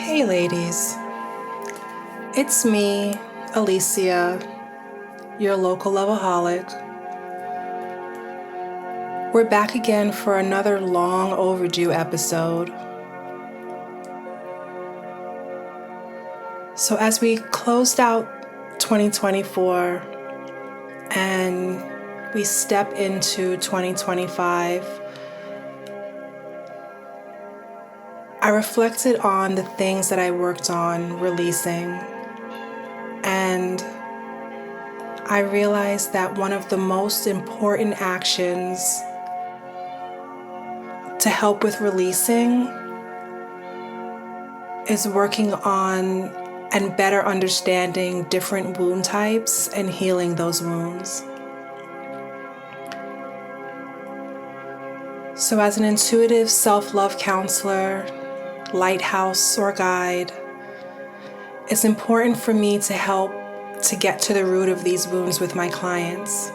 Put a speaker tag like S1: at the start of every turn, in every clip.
S1: Hey ladies, it's me, Alicia, your local loveaholic. We're back again for another long overdue episode. So as we closed out 2024 and we step into 2025, I reflected on the things that I worked on releasing, and I realized that one of the most important actions to help with releasing is working on and better understanding different wound types and healing those wounds. So as an intuitive self-love counselor, lighthouse, or guide, it's important for me to help to get to the root of these wounds with my clients.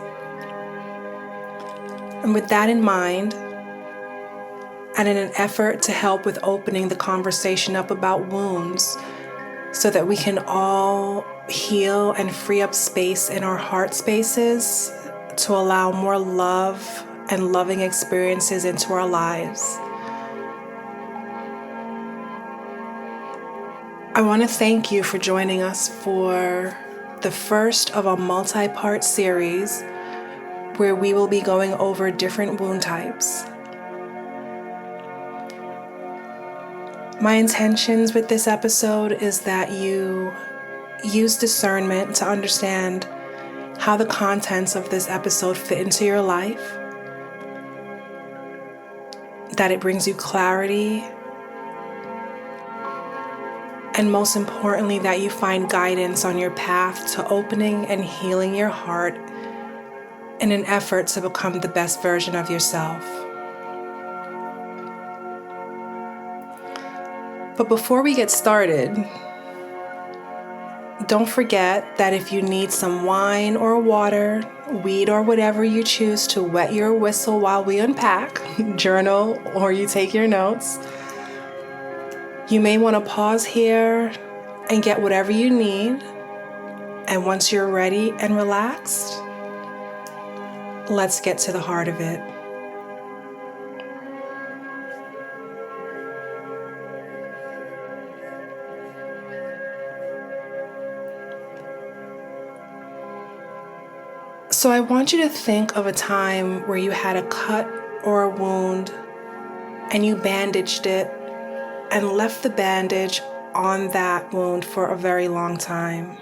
S1: And with that in mind, and in an effort to help with opening the conversation up about wounds so that we can all heal and free up space in our heart spaces to allow more love and loving experiences into our lives, I want to thank you for joining us for the first of a multi-part series where we will be going over different wound types. My intentions with this episode is that you use discernment to understand how the contents of this episode fit into your life, that it brings you clarity, and most importantly, that you find guidance on your path to opening and healing your heart in an effort to become the best version of yourself. But before we get started, don't forget that if you need some wine or water, weed or whatever you choose to wet your whistle while we unpack, journal, or you take your notes, you may want to pause here and get whatever you need. And once you're ready and relaxed, let's get to the heart of it. So I want you to think of a time where you had a cut or a wound and you bandaged it and left the bandage on that wound for a very long time.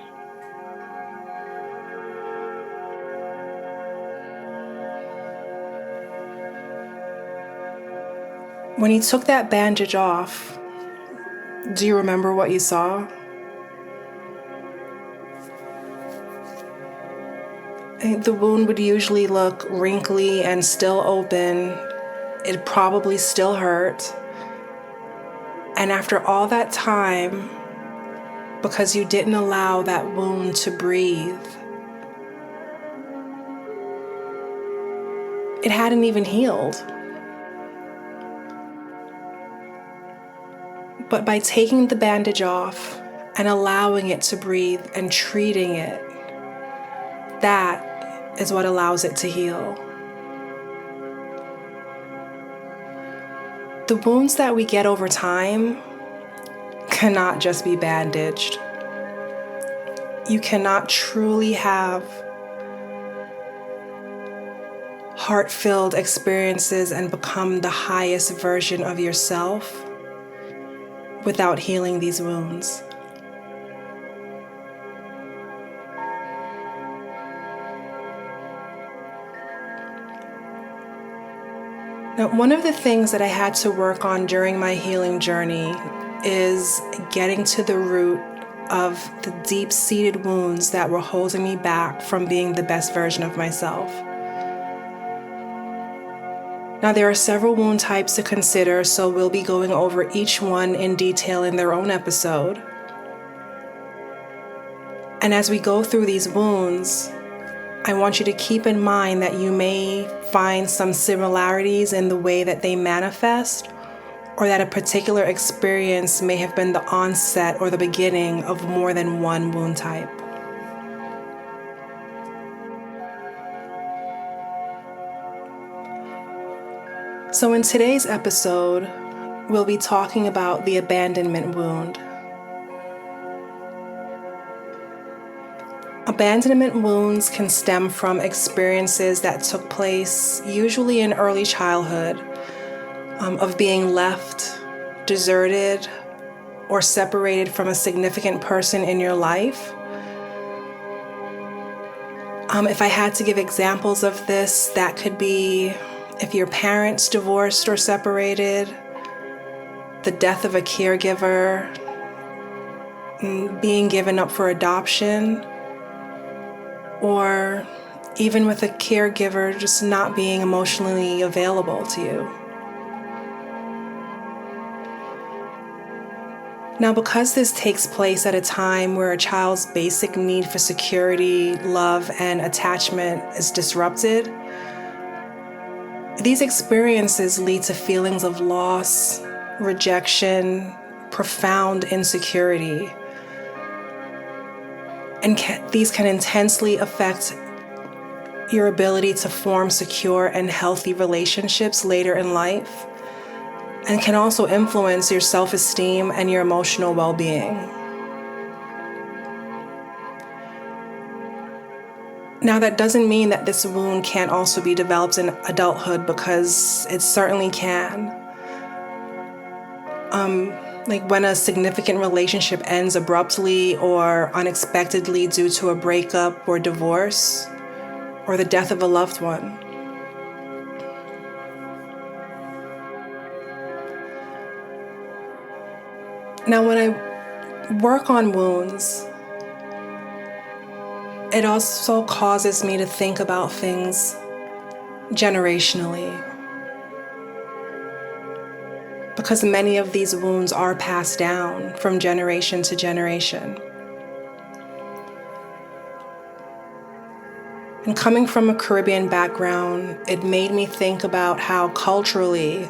S1: When you took that bandage off, do you remember what you saw? The wound would usually look wrinkly and still open. It probably still hurt. And after all that time, because you didn't allow that wound to breathe, it hadn't even healed. But by taking the bandage off and allowing it to breathe and treating it, that is what allows it to heal. The wounds that we get over time cannot just be bandaged. You cannot truly have heart-filled experiences and become the highest version of yourself without healing these wounds. Now, one of the things that I had to work on during my healing journey is getting to the root of the deep-seated wounds that were holding me back from being the best version of myself. Now, there are several wound types to consider, so we'll be going over each one in detail in their own episode. And as we go through these wounds, I want you to keep in mind that you may find some similarities in the way that they manifest, or that a particular experience may have been the onset or the beginning of more than one wound type. So in today's episode, we'll be talking about the abandonment wound. Abandonment wounds can stem from experiences that took place usually in early childhood, of being left, deserted, or separated from a significant person in your life. If I had to give examples of this, that could be if your parents divorced or separated, the death of a caregiver, being given up for adoption, or even with a caregiver just not being emotionally available to you. Now, because this takes place at a time where a child's basic need for security, love, and attachment is disrupted, these experiences lead to feelings of loss, rejection, profound insecurity. And these can intensely affect your ability to form secure and healthy relationships later in life, and can also influence your self-esteem and your emotional well-being. Now, that doesn't mean that this wound can't also be developed in adulthood, because it certainly can. Like when a significant relationship ends abruptly or unexpectedly due to a breakup or divorce, or the death of a loved one. Now, when I work on wounds, it also causes me to think about things generationally, because many of these wounds are passed down from generation to generation. And coming from a Caribbean background, it made me think about how culturally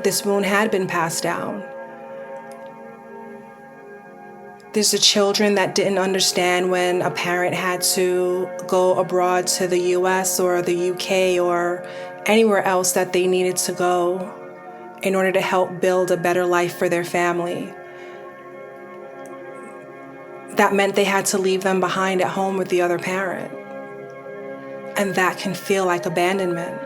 S1: this wound had been passed down. There's the children that didn't understand when a parent had to go abroad to the US or the UK or anywhere else that they needed to go in order to help build a better life for their family. That meant they had to leave them behind at home with the other parent. And that can feel like abandonment.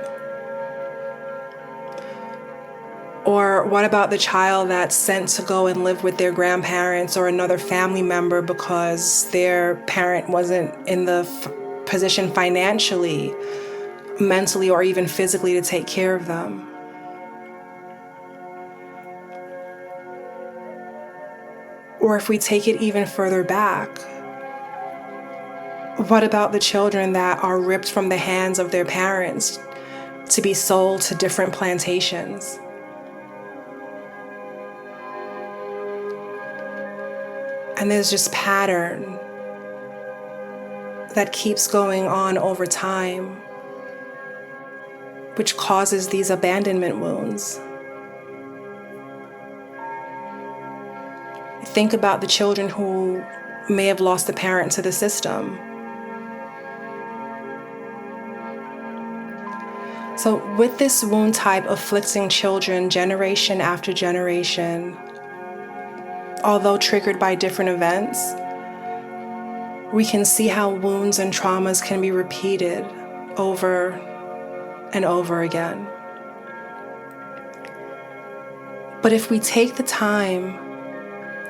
S1: Or what about the child that's sent to go and live with their grandparents or another family member because their parent wasn't in the position financially, mentally, or even physically to take care of them? Or if we take it even further back, what about the children that are ripped from the hands of their parents to be sold to different plantations? And there's just pattern that keeps going on over time, which causes these abandonment wounds. Think about the children who may have lost a parent to the system. So with this wound type afflicting children generation after generation, although triggered by different events, we can see how wounds and traumas can be repeated over and over again. But if we take the time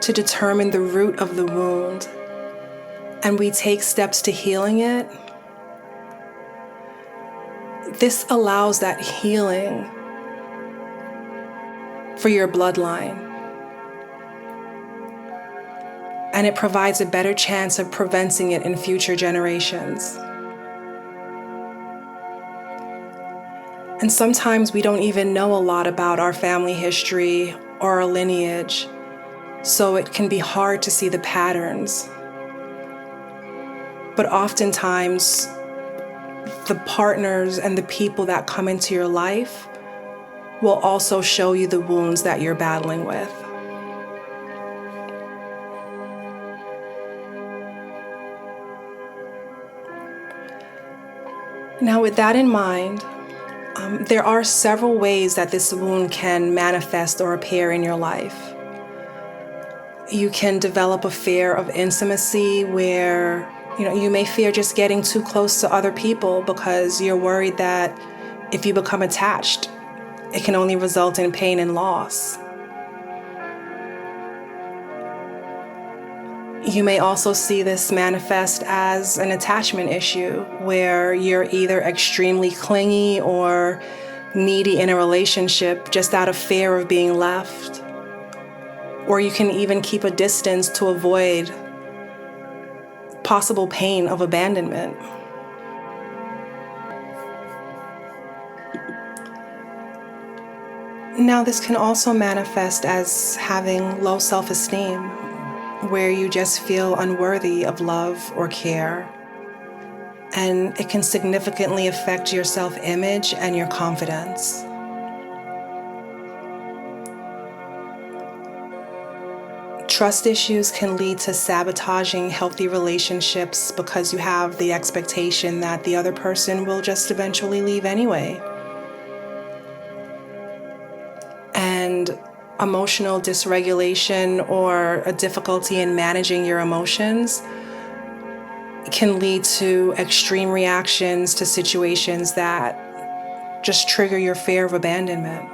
S1: to determine the root of the wound and we take steps to healing it, this allows that healing for your bloodline. And it provides a better chance of preventing it in future generations. And sometimes we don't even know a lot about our family history or our lineage, so it can be hard to see the patterns. But oftentimes, the partners and the people that come into your life will also show you the wounds that you're battling with. Now, with that in mind, there are several ways that this wound can manifest or appear in your life. You can develop a fear of intimacy where, you may fear just getting too close to other people because you're worried that if you become attached, it can only result in pain and loss. You may also see this manifest as an attachment issue where you're either extremely clingy or needy in a relationship just out of fear of being left. Or you can even keep a distance to avoid possible pain of abandonment. Now, this can also manifest as having low self-esteem, where you just feel unworthy of love or care. And it can significantly affect your self-image and your confidence. Trust issues can lead to sabotaging healthy relationships because you have the expectation that the other person will just eventually leave anyway. And emotional dysregulation or a difficulty in managing your emotions can lead to extreme reactions to situations that just trigger your fear of abandonment.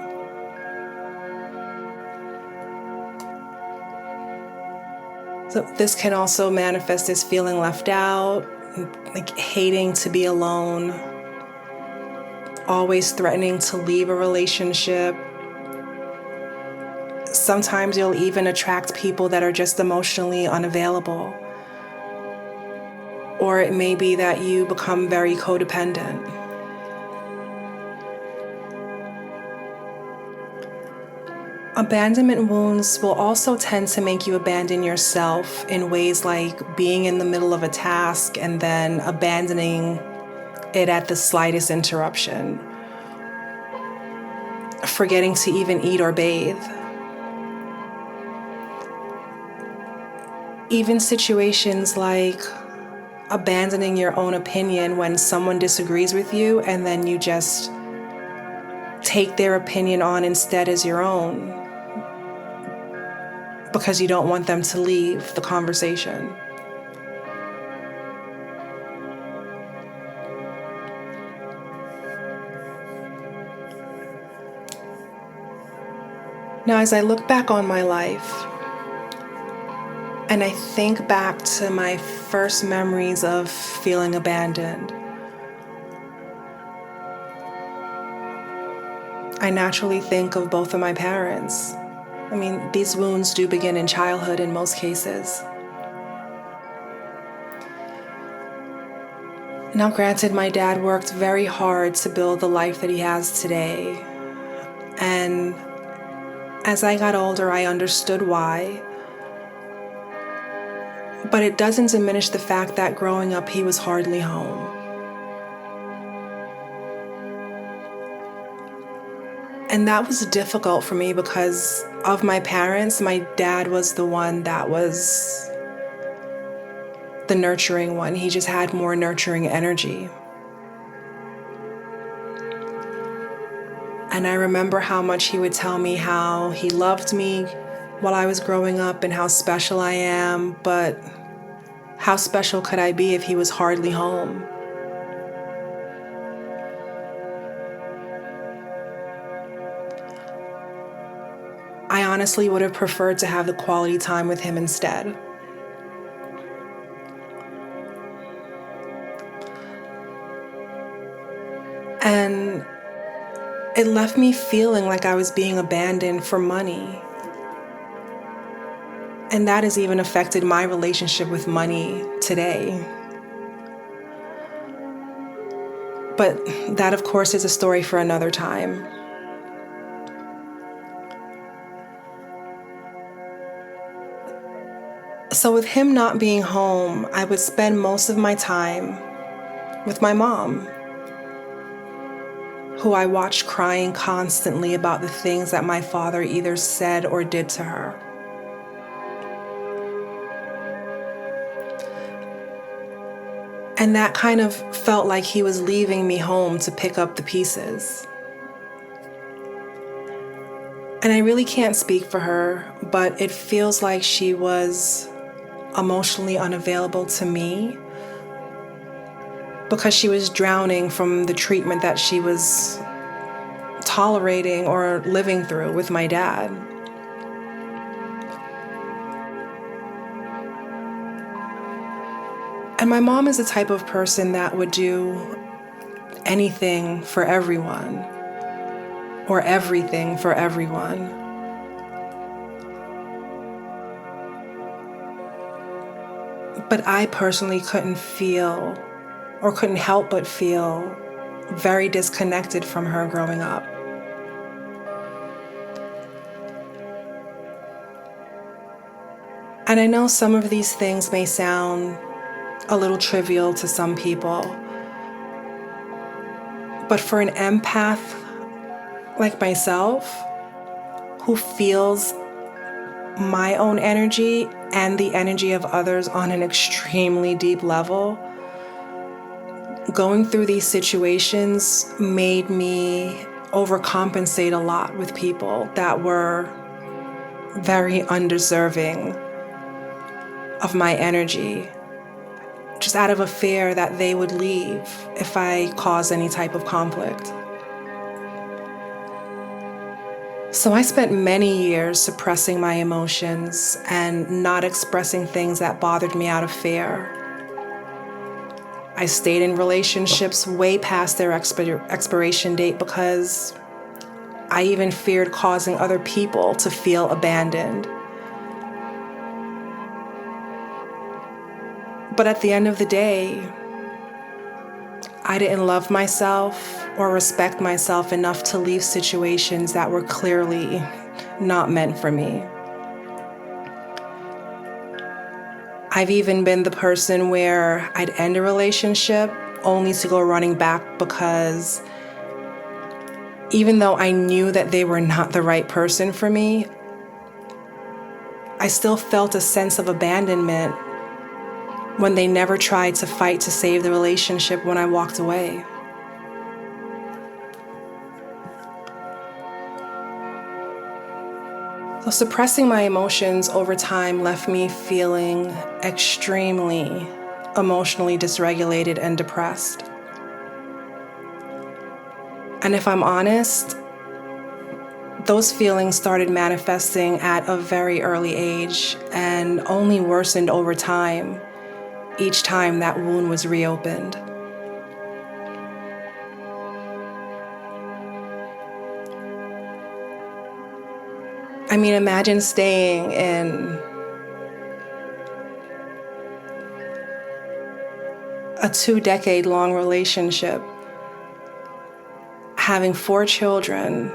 S1: So this can also manifest as feeling left out, like hating to be alone, always threatening to leave a relationship. Sometimes you'll even attract people that are just emotionally unavailable. Or it may be that you become very codependent. Abandonment wounds will also tend to make you abandon yourself in ways like being in the middle of a task and then abandoning it at the slightest interruption, forgetting to even eat or bathe. Even situations like abandoning your own opinion when someone disagrees with you and then you just take their opinion on instead as your own because you don't want them to leave the conversation. Now, as I look back on my life, and I think back to my first memories of feeling abandoned, I naturally think of both of my parents. I mean, these wounds do begin in childhood in most cases. Now, granted, my dad worked very hard to build the life that he has today. And as I got older, I understood why. But it doesn't diminish the fact that growing up, he was hardly home. And that was difficult for me because of my parents, my dad was the one that was the nurturing one. He just had more nurturing energy. And I remember how much he would tell me how he loved me while I was growing up and how special I am, but how special could I be if he was hardly home? I honestly would have preferred to have the quality time with him instead. And it left me feeling like I was being abandoned for money. And that has even affected my relationship with money today. But that, of course, is a story for another time. So with him not being home, I would spend most of my time with my mom. who I watched crying constantly about the things that my father either said or did to her. And that kind of felt like he was leaving me home to pick up the pieces. And I really can't speak for her, but it feels like she was emotionally unavailable to me because she was drowning from the treatment that she was tolerating or living through with my dad. And my mom is the type of person that would do anything for everyone, or everything for everyone. But I personally couldn't help but feel very disconnected from her growing up. And I know some of these things may sound a little trivial to some people, but for an empath like myself, who feels my own energy and the energy of others on an extremely deep level, going through these situations made me overcompensate a lot with people that were very undeserving of my energy, just out of a fear that they would leave if I caused any type of conflict. So I spent many years suppressing my emotions and not expressing things that bothered me out of fear. I stayed in relationships way past their expiration date because I even feared causing other people to feel abandoned. But at the end of the day, I didn't love myself or respect myself enough to leave situations that were clearly not meant for me. I've even been the person where I'd end a relationship only to go running back because even though I knew that they were not the right person for me, I still felt a sense of abandonment when they never tried to fight to save the relationship when I walked away. So suppressing my emotions over time left me feeling extremely emotionally dysregulated and depressed. And if I'm honest, those feelings started manifesting at a very early age and only worsened over time, each time that wound was reopened. I mean, imagine staying in a 2-decade-long relationship, having 4 children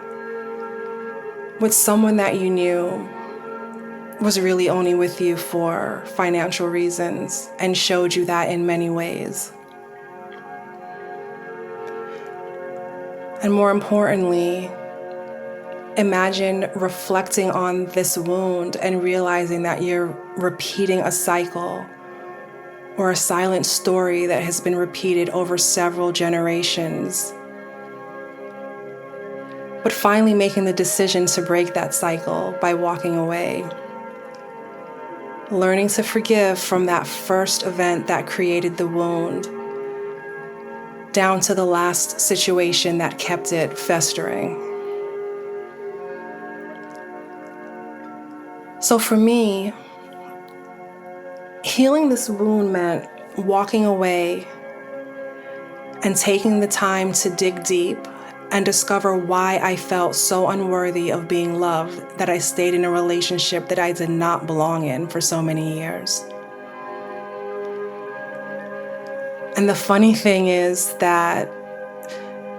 S1: with someone that you knew was really only with you for financial reasons and showed you that in many ways. And more importantly, imagine reflecting on this wound and realizing that you're repeating a cycle or a silent story that has been repeated over several generations. But finally making the decision to break that cycle by walking away. Learning to forgive from that first event that created the wound, down to the last situation that kept it festering. So for me, healing this wound meant walking away and taking the time to dig deep and discover why I felt so unworthy of being loved that I stayed in a relationship that I did not belong in for so many years. And the funny thing is that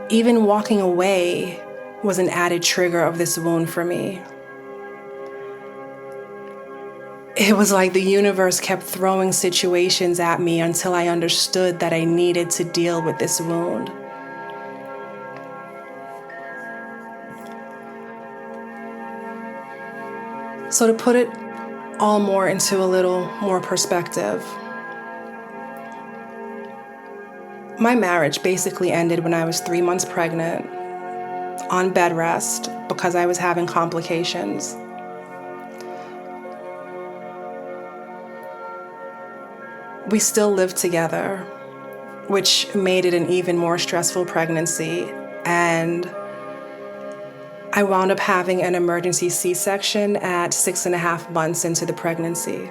S1: even walking away was an added trigger of this wound for me. It was like the universe kept throwing situations at me until I understood that I needed to deal with this wound. So to put it all more into a little more perspective, my marriage basically ended when I was 3 months pregnant, on bed rest, because I was having complications. We still lived together, which made it an even more stressful pregnancy, and I wound up having an emergency C-section at 6.5 months into the pregnancy.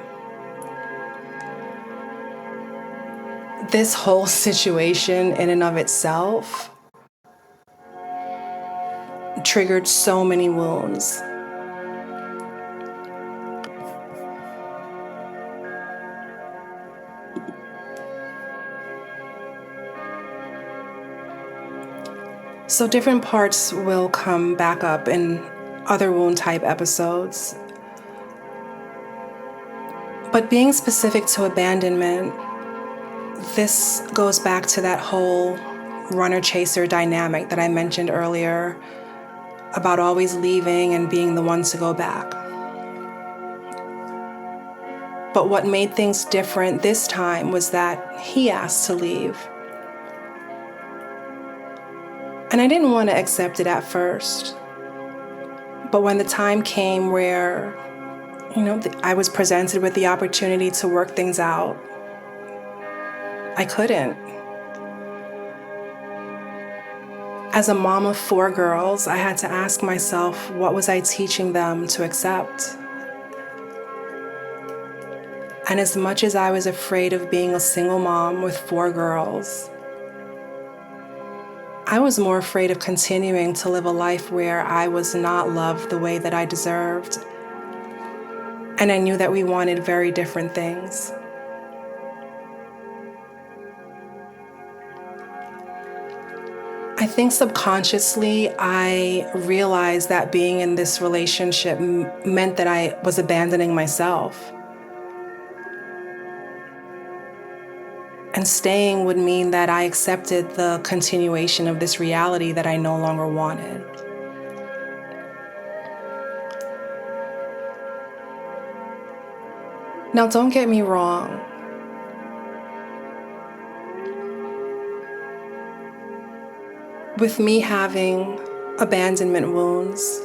S1: This whole situation in and of itself triggered so many wounds. So different parts will come back up in other wound type episodes. But being specific to abandonment, this goes back to that whole runner-chaser dynamic that I mentioned earlier about always leaving and being the one to go back. But what made things different this time was that he asked to leave. And I didn't want to accept it at first. But when the time came where, I was presented with the opportunity to work things out, I couldn't. As a mom of 4 girls, I had to ask myself, what was I teaching them to accept? And as much as I was afraid of being a single mom with 4 girls, I was more afraid of continuing to live a life where I was not loved the way that I deserved. And I knew that we wanted very different things. I think subconsciously I realized that being in this relationship meant that I was abandoning myself. And staying would mean that I accepted the continuation of this reality that I no longer wanted. Now, don't get me wrong. With me having abandonment wounds,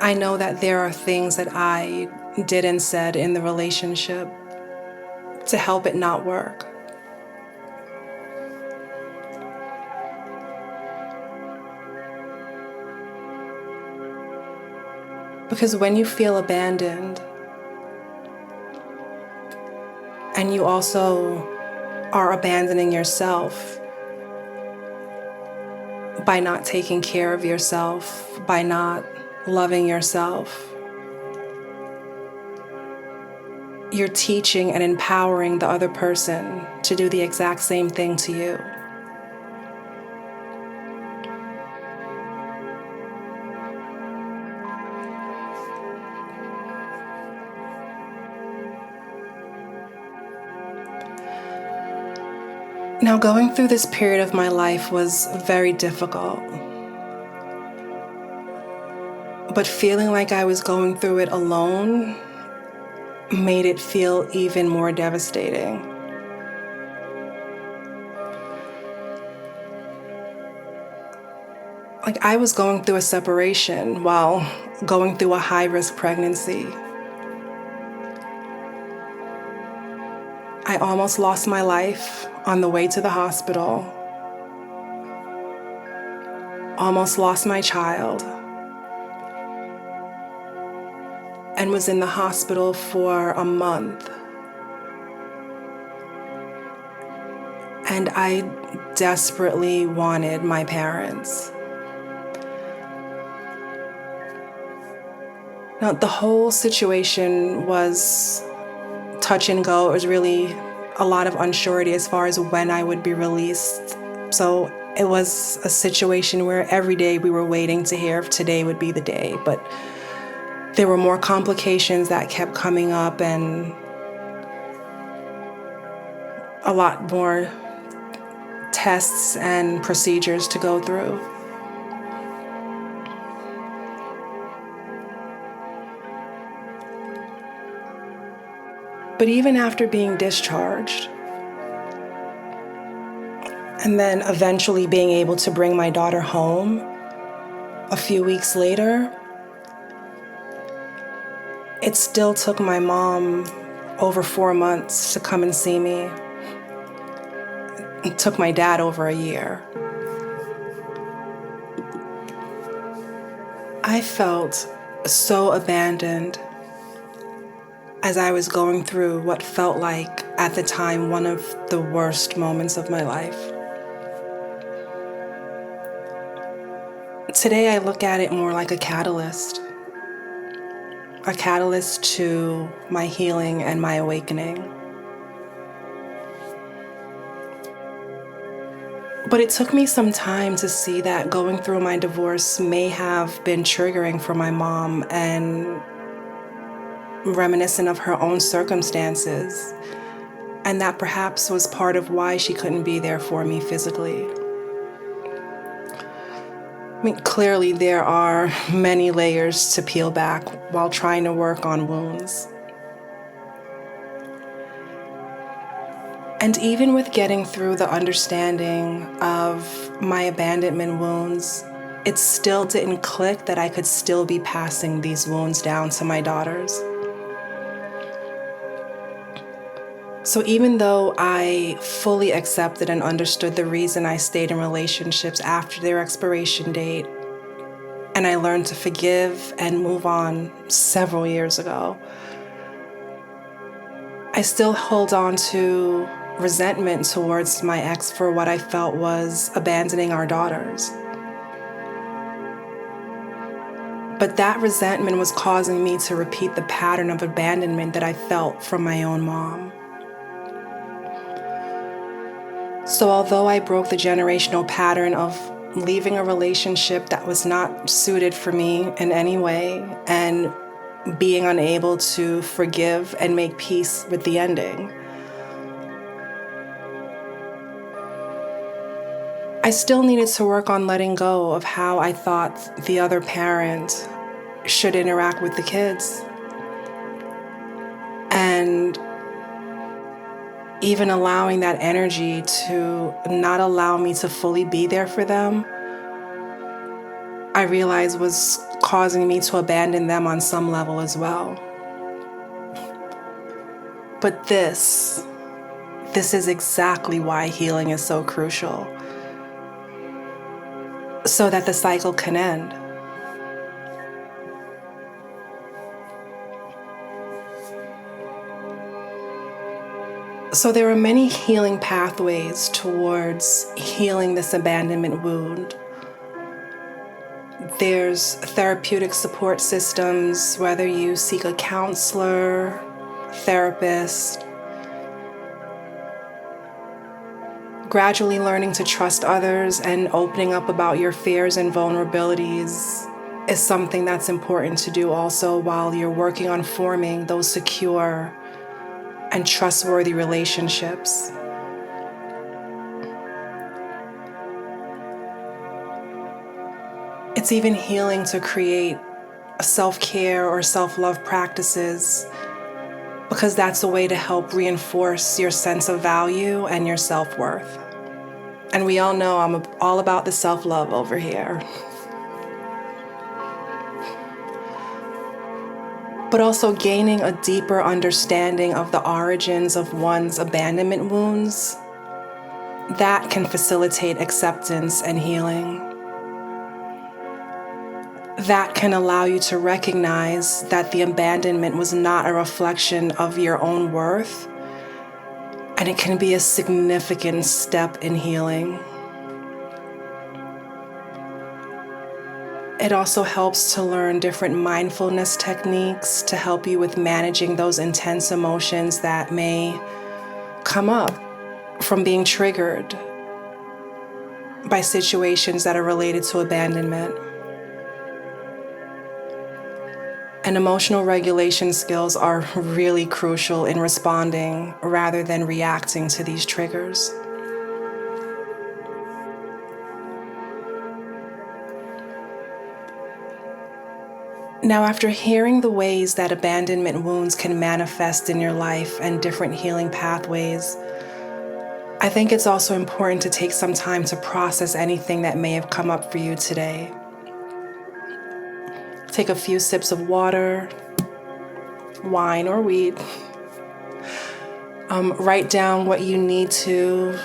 S1: I know that there are things that I did and said in the relationship to help it not work. Because when you feel abandoned, and you also are abandoning yourself by not taking care of yourself, by not loving yourself, you're teaching and empowering the other person to do the exact same thing to you. Now, going through this period of my life was very difficult. But feeling like I was going through it alone made it feel even more devastating. Like I was going through a separation while going through a high-risk pregnancy. I almost lost my life on the way to the hospital. Almost lost my child. And was in the hospital for a month. And I desperately wanted my parents. Now, the whole situation was touch and go. It was really a lot of unsurety as far as when I would be released. So it was a situation where every day we were waiting to hear if today would be the day. But there were more complications that kept coming up and a lot more tests and procedures to go through. But even after being discharged, and then eventually being able to bring my daughter home a few weeks later, it still took my mom over 4 months to come and see me. It took my dad over a year. I felt so abandoned as I was going through what felt like, at the time, one of the worst moments of my life. Today, I look at it more like a catalyst to my healing and my awakening. But it took me some time to see that going through my divorce may have been triggering for my mom and reminiscent of her own circumstances, and that perhaps was part of why she couldn't be there for me physically. I mean, clearly there are many layers to peel back while trying to work on wounds. And even with getting through the understanding of my abandonment wounds, it still didn't click that I could still be passing these wounds down to my daughters. So even though I fully accepted and understood the reason I stayed in relationships after their expiration date, and I learned to forgive and move on several years ago, I still hold on to resentment towards my ex for what I felt was abandoning our daughters. But that resentment was causing me to repeat the pattern of abandonment that I felt from my own mom. So although I broke the generational pattern of leaving a relationship that was not suited for me in any way and being unable to forgive and make peace with the ending, I still needed to work on letting go of how I thought the other parent should interact with the kids. And even allowing that energy to not allow me to fully be there for them, I realized was causing me to abandon them on some level as well. But this is exactly why healing is so crucial, so that the cycle can end. So there are many healing pathways towards healing this abandonment wound. There's therapeutic support systems, whether you seek a counselor, therapist. Gradually learning to trust others and opening up about your fears and vulnerabilities is something that's important to do also while you're working on forming those secure and trustworthy relationships. It's even healing to create a self-care or self-love practices, because that's a way to help reinforce your sense of value and your self-worth. And we all know I'm all about the self-love over here. But also gaining a deeper understanding of the origins of one's abandonment wounds, that can facilitate acceptance and healing. That can allow you to recognize that the abandonment was not a reflection of your own worth, and it can be a significant step in healing. It also helps to learn different mindfulness techniques to help you with managing those intense emotions that may come up from being triggered by situations that are related to abandonment. And emotional regulation skills are really crucial in responding rather than reacting to these triggers. Now, after hearing the ways that abandonment wounds can manifest in your life and different healing pathways, I think it's also important to take some time to process anything that may have come up for you today. Take a few sips of water, wine, or weed. Write down what you need to.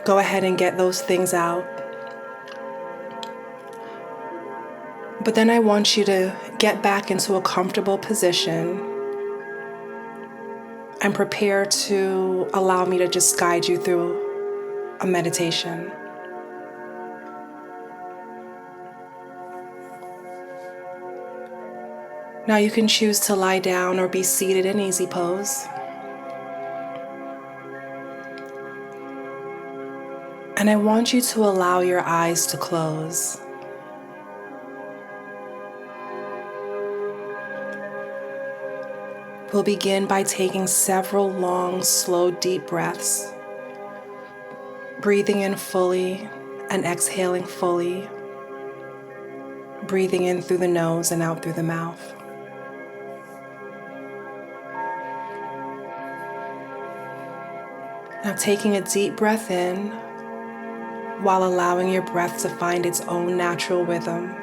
S1: Go ahead and get those things out. But then I want you to get back into a comfortable position and prepare to allow me to just guide you through a meditation. Now you can choose to lie down or be seated in easy pose. And I want you to allow your eyes to close. We'll begin by taking several long, slow, deep breaths, breathing in fully and exhaling fully, breathing in through the nose and out through the mouth. Now taking a deep breath in while allowing your breath to find its own natural rhythm.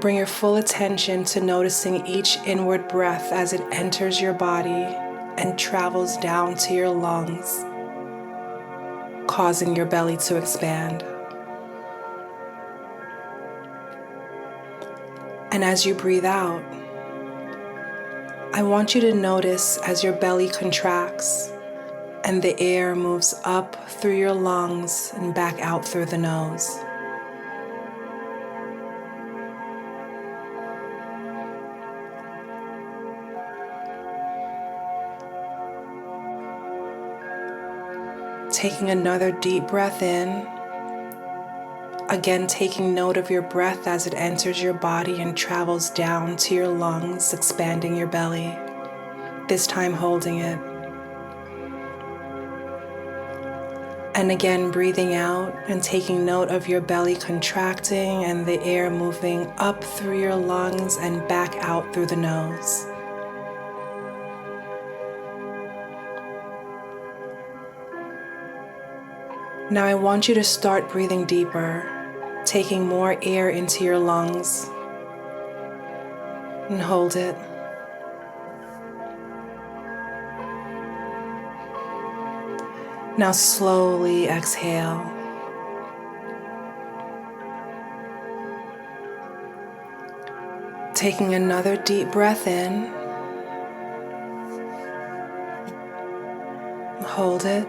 S1: Bring your full attention to noticing each inward breath as it enters your body and travels down to your lungs, causing your belly to expand. And as you breathe out, I want you to notice as your belly contracts and the air moves up through your lungs and back out through the nose. Taking another deep breath in, again taking note of your breath as it enters your body and travels down to your lungs, expanding your belly, this time holding it. And again breathing out and taking note of your belly contracting and the air moving up through your lungs and back out through the nose. Now I want you to start breathing deeper, taking more air into your lungs, and hold it. Now slowly exhale. Taking another deep breath in, hold it.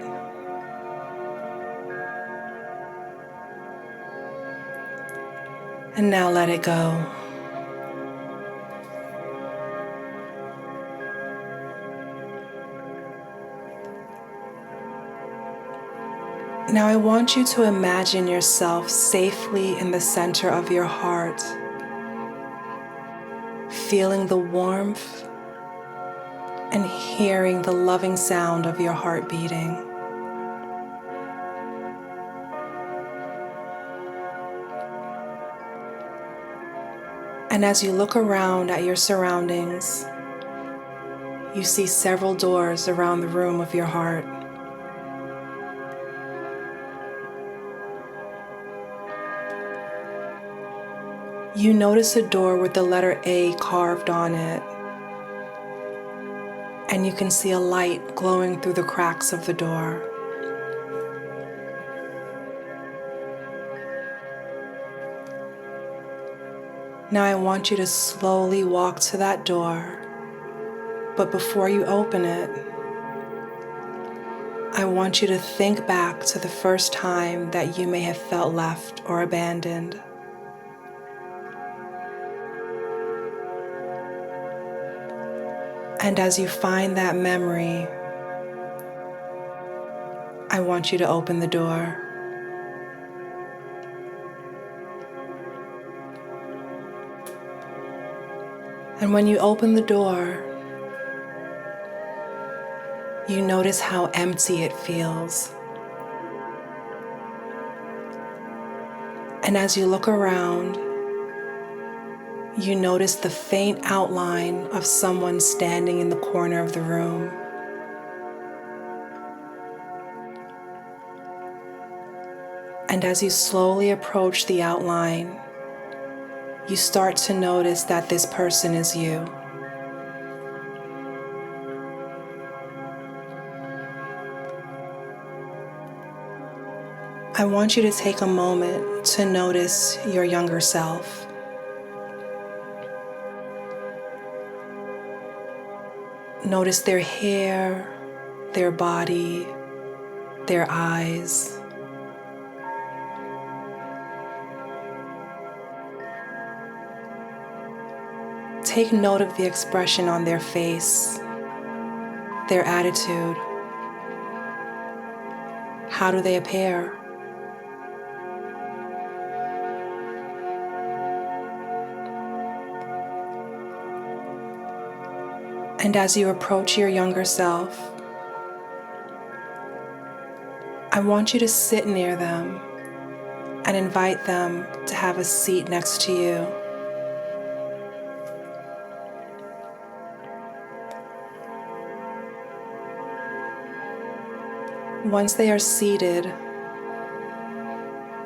S1: And now let it go. Now I want you to imagine yourself safely in the center of your heart, feeling the warmth and hearing the loving sound of your heart beating. And as you look around at your surroundings, you see several doors around the room of your heart. You notice a door with the letter A carved on it, and you can see a light glowing through the cracks of the door. Now I want you to slowly walk to that door, but before you open it, I want you to think back to the first time that you may have felt left or abandoned. And as you find that memory, I want you to open the door. And when you open the door, you notice how empty it feels. And as you look around, you notice the faint outline of someone standing in the corner of the room. And as you slowly approach the outline, you start to notice that this person is you. I want you to take a moment to notice your younger self. Notice their hair, their body, their eyes. Take note of the expression on their face, their attitude. How do they appear? And as you approach your younger self, I want you to sit near them and invite them to have a seat next to you. Once they are seated,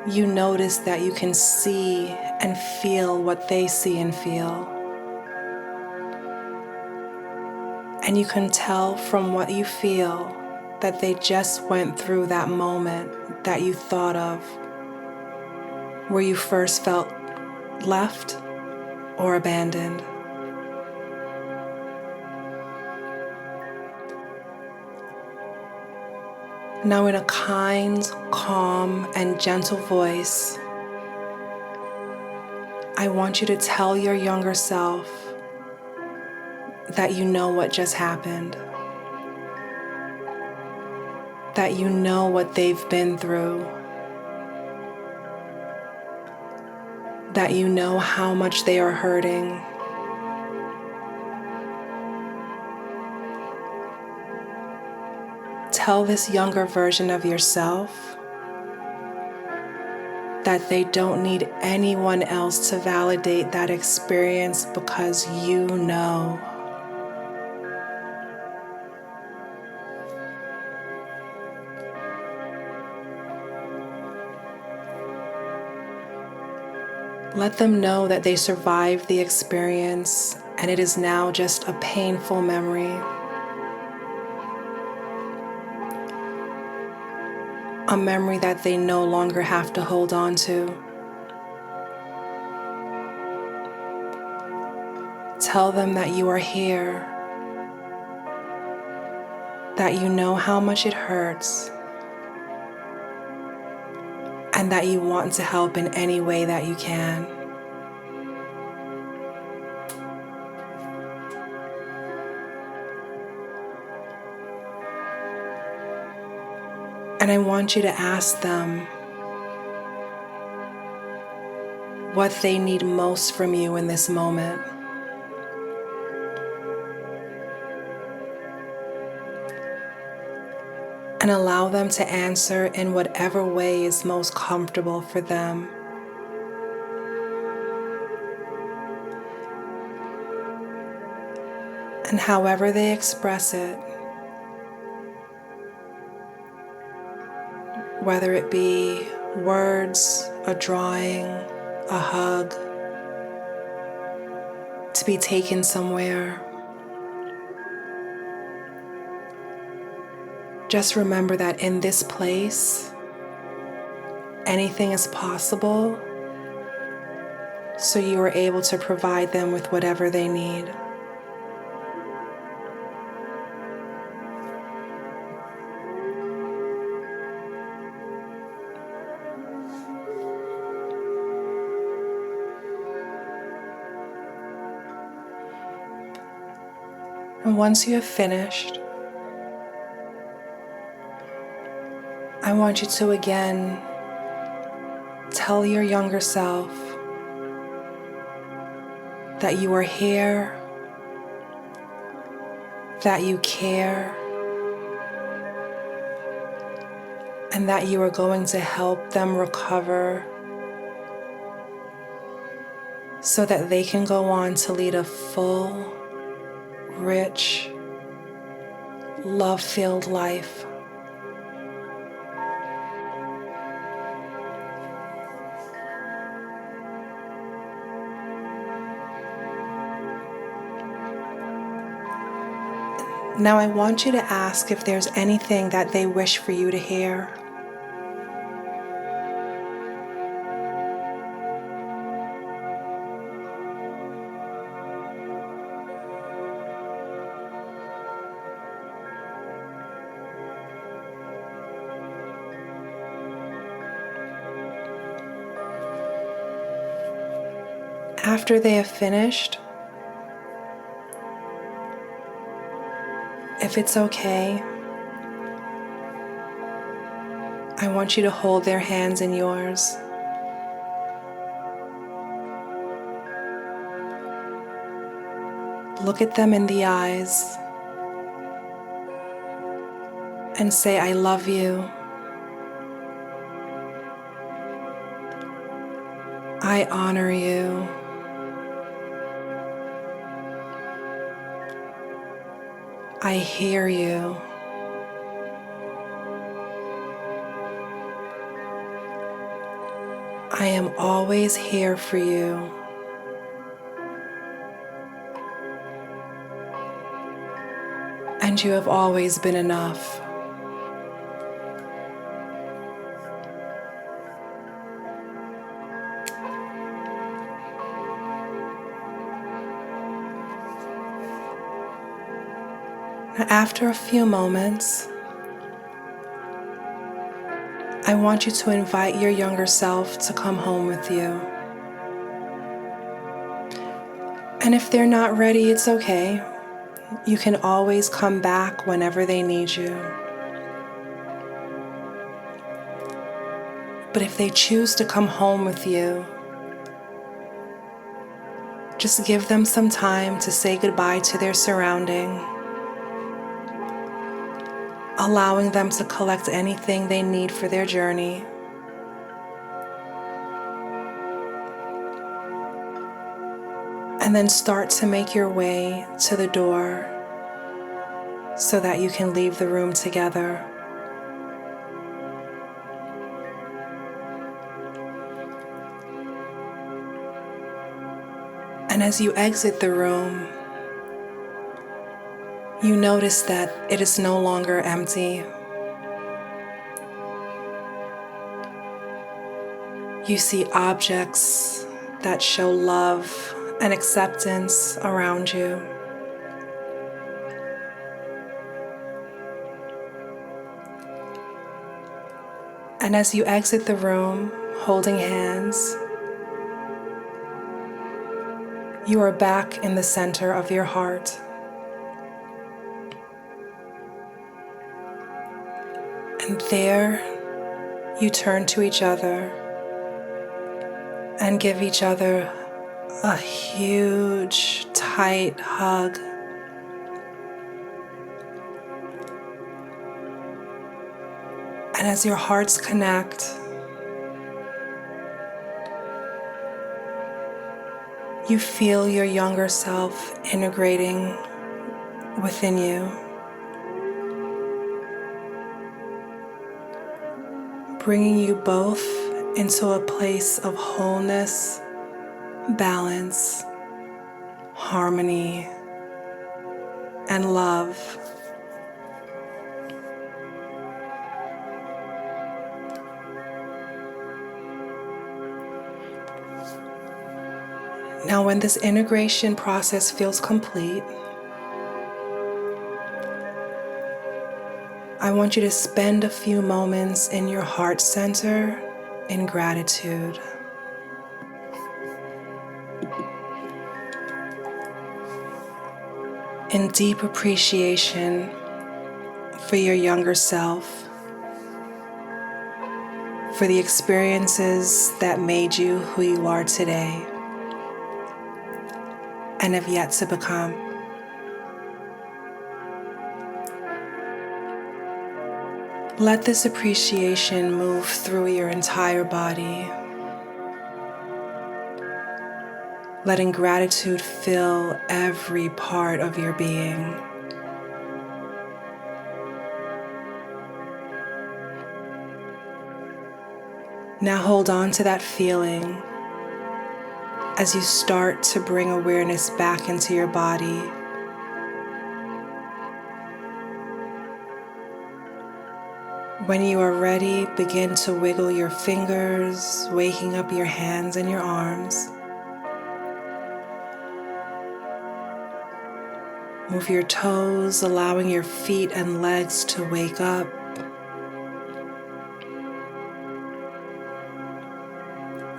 S1: you notice that you can see and feel what they see and feel. And you can tell from what you feel that they just went through that moment that you thought of, where you first felt left or abandoned. Now, in a kind, calm, and gentle voice, I want you to tell your younger self that you know what just happened, that you know what they've been through, that you know how much they are hurting. Tell this younger version of yourself that they don't need anyone else to validate that experience because you know. Let them know that they survived the experience and it is now just a painful memory. A memory that they no longer have to hold on to. Tell them that you are here, that you know how much it hurts, and that you want to help in any way that you can. And I want you to ask them what they need most from you in this moment. And allow them to answer in whatever way is most comfortable for them. And however they express it, whether it be words, a drawing, a hug, to be taken somewhere, just remember that in this place, anything is possible, so you are able to provide them with whatever they need. And once you have finished, I want you to again tell your younger self that you are here, that you care, and that you are going to help them recover so that they can go on to lead a full, rich, love-filled life. Now I want you to ask if there's anything that they wish for you to hear. After they have finished, if it's okay, I want you to hold their hands in yours. Look at them in the eyes and say, "I love you. I honor you. I hear you. I am always here for you. And you have always been enough." Now, after a few moments, I want you to invite your younger self to come home with you. And if they're not ready, it's okay. You can always come back whenever they need you. But if they choose to come home with you, just give them some time to say goodbye to their surrounding, allowing them to collect anything they need for their journey. And then start to make your way to the door so that you can leave the room together. And as you exit the room, you notice that it is no longer empty. You see objects that show love and acceptance around you. And as you exit the room, holding hands, you are back in the center of your heart. And there, you turn to each other and give each other a huge, tight hug. And as your hearts connect, you feel your younger self integrating within you, bringing you both into a place of wholeness, balance, harmony, and love. Now, when this integration process feels complete, I want you to spend a few moments in your heart center in gratitude. In deep appreciation for your younger self, for the experiences that made you who you are today and have yet to become. Let this appreciation move through your entire body, letting gratitude fill every part of your being. Now hold on to that feeling as you start to bring awareness back into your body. When you are ready, begin to wiggle your fingers, waking up your hands and your arms. Move your toes, allowing your feet and legs to wake up.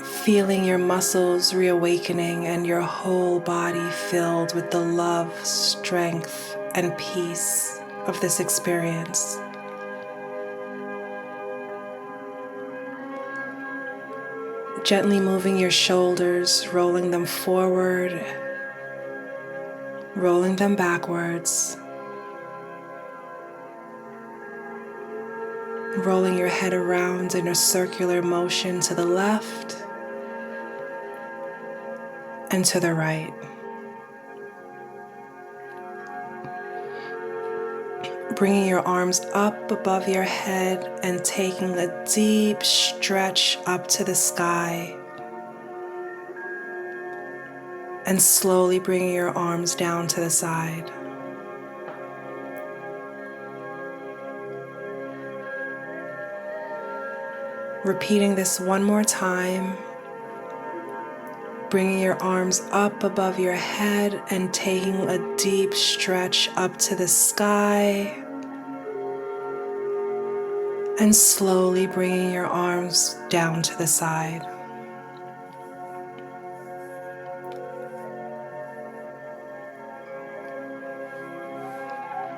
S1: Feeling your muscles reawakening and your whole body filled with the love, strength, and peace of this experience. Gently moving your shoulders, rolling them forward, rolling them backwards. Rolling your head around in a circular motion to the left and to the right. Bringing your arms up above your head and taking a deep stretch up to the sky. And slowly bringing your arms down to the side. Repeating this one more time. Bringing your arms up above your head and taking a deep stretch up to the sky. And slowly bringing your arms down to the side.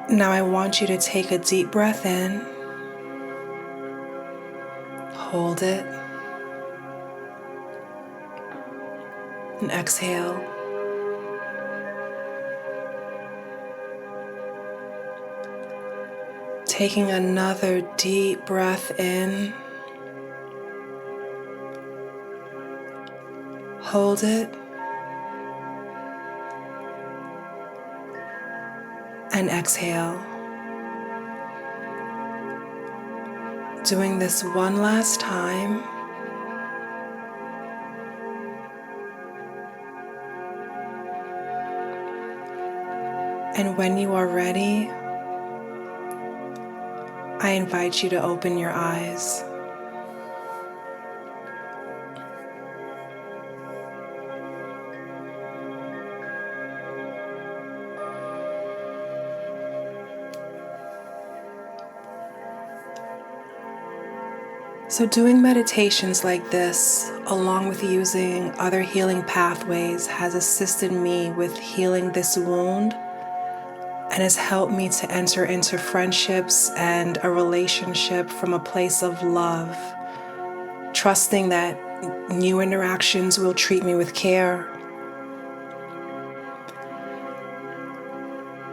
S1: Now I want you to take a deep breath in. Hold it. And exhale. Taking another deep breath in. Hold it. And exhale. Doing this one last time. And when you are ready, I invite you to open your eyes. So doing meditations like this, along with using other healing pathways, has assisted me with healing this wound and has helped me to enter into friendships and a relationship from a place of love, trusting that new interactions will treat me with care.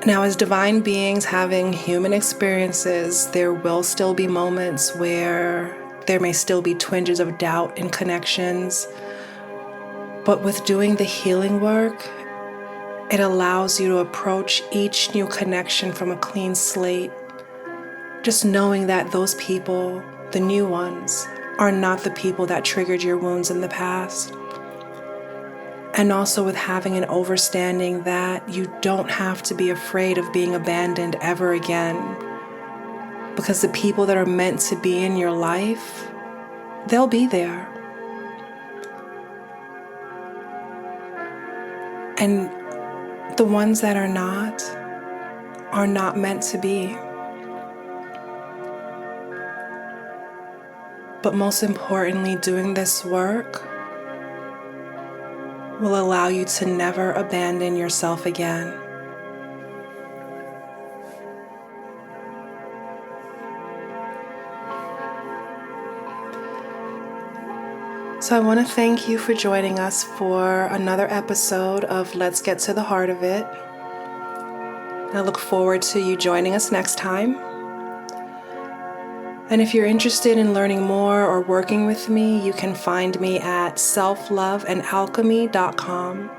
S1: Now, as divine beings having human experiences, there will still be moments where there may still be twinges of doubt in connections. But with doing the healing work, it allows you to approach each new connection from a clean slate, just knowing that those people, the new ones, are not the people that triggered your wounds in the past. And also with having an understanding that you don't have to be afraid of being abandoned ever again. Because the people that are meant to be in your life, they'll be there. And the ones that are not meant to be. But most importantly, doing this work will allow you to never abandon yourself again. So I want to thank you for joining us for another episode of Let's Get to the Heart of It. I look forward to you joining us next time. And if you're interested in learning more or working with me, you can find me at selfloveandalchemy.com.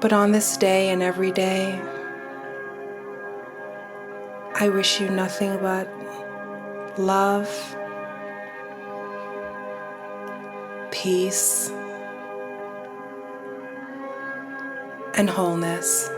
S1: But on this day and every day, I wish you nothing but love, peace, and wholeness.